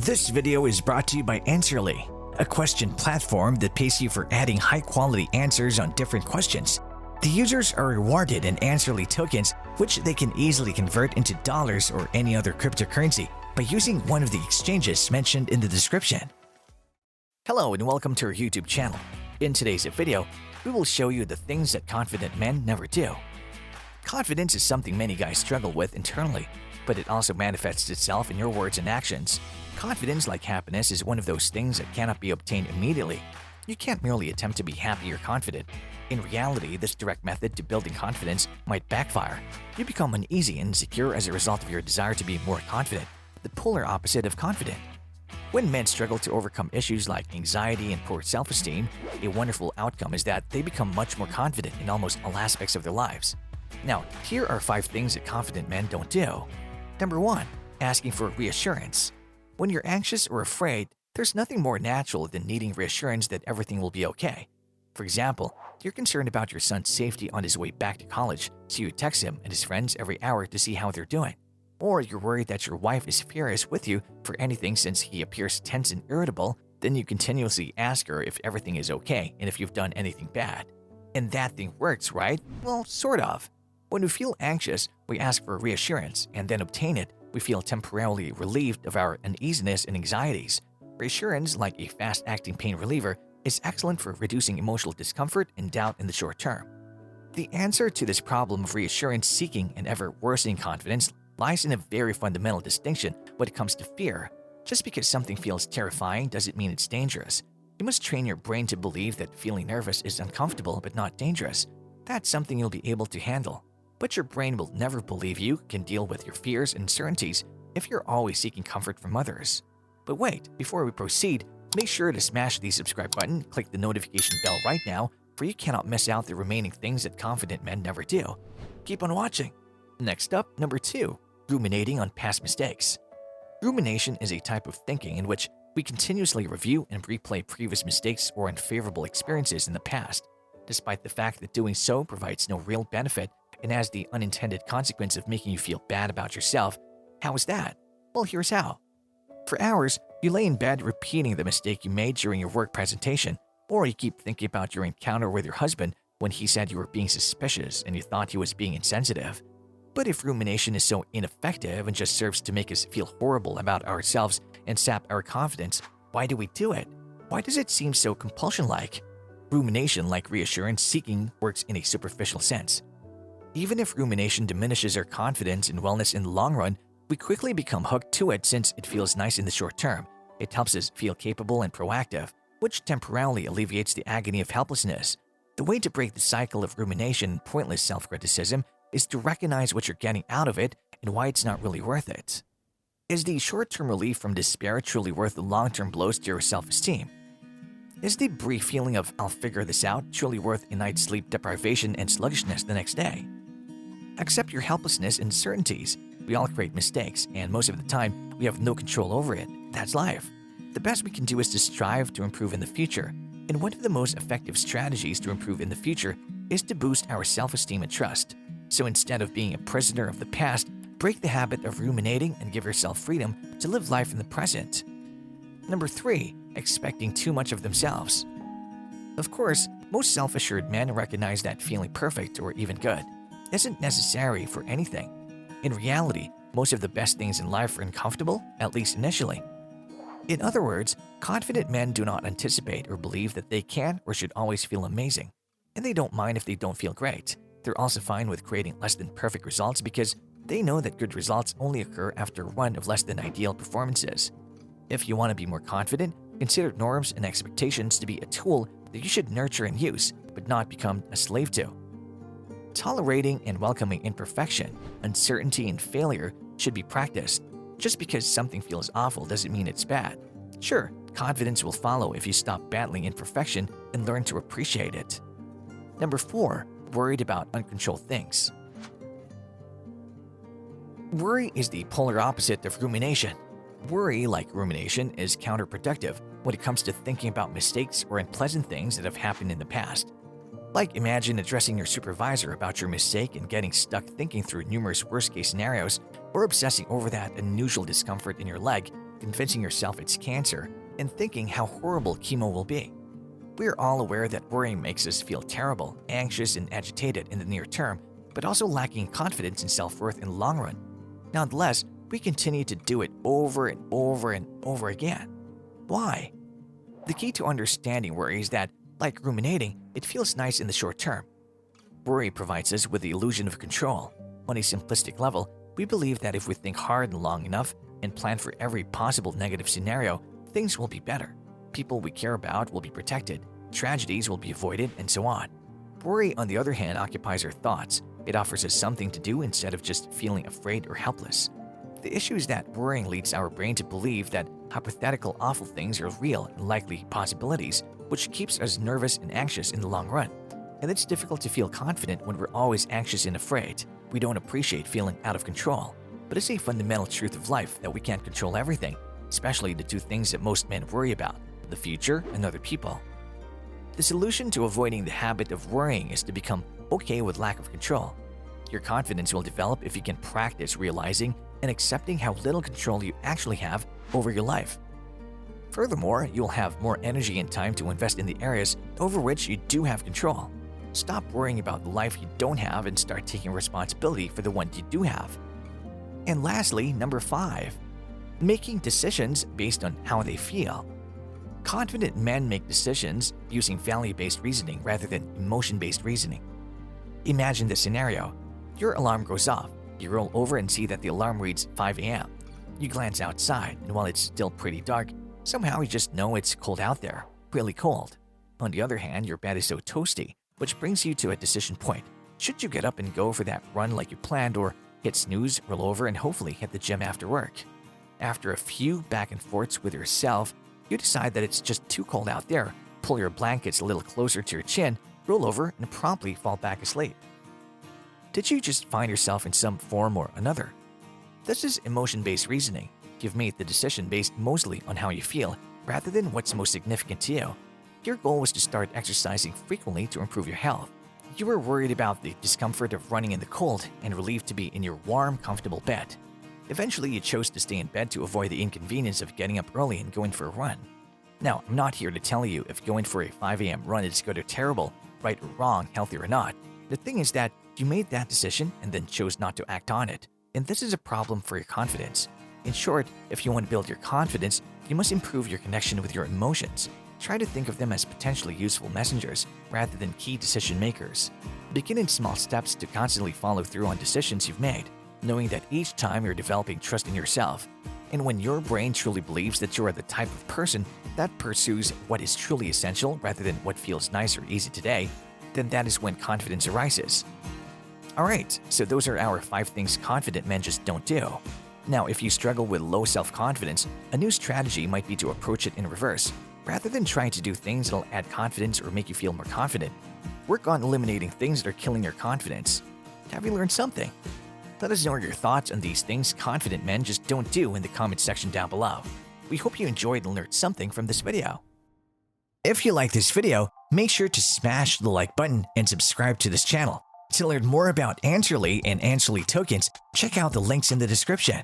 This video is brought to you by Answerly, a question platform that pays you for adding high-quality answers on different questions. The users are rewarded in Answerly tokens, which they can easily convert into dollars or any other cryptocurrency by using one of the exchanges mentioned in the description. Hello and welcome to our YouTube channel. In today's video, we will show you the things that confident men never do. Confidence is something many guys struggle with internally, but it also manifests itself in your words and actions. Confidence, like happiness, is one of those things that cannot be obtained immediately. You can't merely attempt to be happy or confident. In reality, this direct method to building confidence might backfire. You become uneasy and insecure as a result of your desire to be more confident, the polar opposite of confident. When men struggle to overcome issues like anxiety and poor self-esteem, a wonderful outcome is that they become much more confident in almost all aspects of their lives. Now, here are 5 things that confident men don't do. Number 1. Asking for reassurance. When you're anxious or afraid, there's nothing more natural than needing reassurance that everything will be okay. For example, you're concerned about your son's safety on his way back to college, so you text him and his friends every hour to see how they're doing. Or you're worried that your wife is furious with you for anything since he appears tense and irritable, then you continuously ask her if everything is okay and if you've done anything bad. And that thing works, right? Well, sort of. When we feel anxious, we ask for reassurance and then obtain it. We feel temporarily relieved of our uneasiness and anxieties. Reassurance, like a fast-acting pain reliever, is excellent for reducing emotional discomfort and doubt in the short term. The answer to this problem of reassurance seeking and ever-worsening confidence lies in a very fundamental distinction when it comes to fear. Just because something feels terrifying doesn't mean it's dangerous. You must train your brain to believe that feeling nervous is uncomfortable but not dangerous. That's something you'll be able to handle. But your brain will never believe you can deal with your fears and uncertainties if you're always seeking comfort from others. But wait, before we proceed, make sure to smash the subscribe button, click the notification bell right now, for you cannot miss out the remaining things that confident men never do. Keep on watching. Next up, number 2, ruminating on past mistakes. Rumination is a type of thinking in which we continuously review and replay previous mistakes or unfavorable experiences in the past, despite the fact that doing so provides no real benefit and has the unintended consequence of making you feel bad about yourself. How is that? Well, here's how. For hours, you lay in bed repeating the mistake you made during your work presentation, or you keep thinking about your encounter with your husband when he said you were being suspicious and you thought he was being insensitive. But if rumination is so ineffective and just serves to make us feel horrible about ourselves and sap our confidence, why do we do it? Why does it seem so compulsion-like? Rumination, like reassurance seeking, works in a superficial sense. Even if rumination diminishes our confidence and wellness in the long run, we quickly become hooked to it since it feels nice in the short term. It helps us feel capable and proactive, which temporarily alleviates the agony of helplessness. The way to break the cycle of rumination and pointless self-criticism is to recognize what you're getting out of it and why it's not really worth it. Is the short-term relief from despair truly worth the long-term blows to your self-esteem? Is the brief feeling of "I'll figure this out" truly worth a night's sleep deprivation and sluggishness the next day? Accept your helplessness and uncertainties. We all create mistakes, and most of the time, we have no control over it. That's life. The best we can do is to strive to improve in the future. And one of the most effective strategies to improve in the future is to boost our self-esteem and trust. So instead of being a prisoner of the past, break the habit of ruminating and give yourself freedom to live life in the present. Number 3. Expecting too much of themselves. Of course, most self-assured men recognize that feeling perfect or even good isn't necessary for anything. In reality, most of the best things in life are uncomfortable, at least initially. In other words, confident men do not anticipate or believe that they can or should always feel amazing, and they don't mind if they don't feel great. They're also fine with creating less than perfect results because they know that good results only occur after one of less than ideal performances. If you want to be more confident, consider norms and expectations to be a tool that you should nurture and use, but not become a slave to. Tolerating and welcoming imperfection, uncertainty, and failure should be practiced. Just because something feels awful doesn't mean it's bad. Sure, confidence will follow if you stop battling imperfection and learn to appreciate it. Number 4. Worried about uncontrolled things. Worry is the polar opposite of rumination. Worry, like rumination, is counterproductive when it comes to thinking about mistakes or unpleasant things that have happened in the past. Like, imagine addressing your supervisor about your mistake and getting stuck thinking through numerous worst-case scenarios, or obsessing over that unusual discomfort in your leg convincing yourself it's cancer, and thinking how horrible chemo will be. We are all aware that worrying makes us feel terrible, anxious, and agitated in the near term, but also lacking confidence and self-worth in the long run. Nonetheless, we continue to do it over and over and over again. Why? The key to understanding worry is that, like ruminating, it feels nice in the short term. Worry provides us with the illusion of control. On a simplistic level, we believe that if we think hard and long enough and plan for every possible negative scenario, things will be better. People we care about will be protected, tragedies will be avoided, and so on. Worry, on the other hand, occupies our thoughts. It offers us something to do instead of just feeling afraid or helpless. The issue is that worrying leads our brain to believe that hypothetical awful things are real and likely possibilities, which keeps us nervous and anxious in the long run. And it's difficult to feel confident when we're always anxious and afraid. We don't appreciate feeling out of control. But it's a fundamental truth of life that we can't control everything, especially the two things that most men worry about: the future and other people. The solution to avoiding the habit of worrying is to become okay with lack of control. Your confidence will develop if you can practice realizing and accepting how little control you actually have over your life. Furthermore, you'll have more energy and time to invest in the areas over which you do have control. Stop worrying about the life you don't have and start taking responsibility for the one you do have. And lastly, number 5, making decisions based on how they feel. Confident men make decisions using value-based reasoning rather than emotion-based reasoning. Imagine this scenario. Your alarm goes off. You roll over and see that the alarm reads 5 a.m. You glance outside, and while it's still pretty dark, somehow you just know it's cold out there, really cold. On the other hand, your bed is so toasty, which brings you to a decision point. Should you get up and go for that run like you planned, or hit snooze, roll over, and hopefully hit the gym after work? After a few back and forths with yourself, you decide that it's just too cold out there, pull your blankets a little closer to your chin, roll over, and promptly fall back asleep. Did you just find yourself in some form or another? This is emotion-based reasoning. You've made the decision based mostly on how you feel, rather than what's most significant to you. Your goal was to start exercising frequently to improve your health. You were worried about the discomfort of running in the cold and relieved to be in your warm, comfortable bed. Eventually, you chose to stay in bed to avoid the inconvenience of getting up early and going for a run. Now, I'm not here to tell you if going for a 5 a.m. run is good or terrible, right or wrong, healthy or not. The thing is that you made that decision and then chose not to act on it. And this is a problem for your confidence. In short, if you want to build your confidence, you must improve your connection with your emotions. Try to think of them as potentially useful messengers rather than key decision makers. Begin in small steps to constantly follow through on decisions you've made, knowing that each time you're developing trust in yourself. And when your brain truly believes that you are the type of person that pursues what is truly essential rather than what feels nice or easy today, then that is when confidence arises. Alright, so those are our 5 things confident men just don't do. Now, if you struggle with low self-confidence, a new strategy might be to approach it in reverse. Rather than trying to do things that'll add confidence or make you feel more confident, work on eliminating things that are killing your confidence. Have you learned something? Let us know your thoughts on these things confident men just don't do in the comment section down below. We hope you enjoyed and learned something from this video. If you like this video, make sure to smash the like button and subscribe to this channel. To learn more about Answerly and Answerly tokens, check out the links in the description.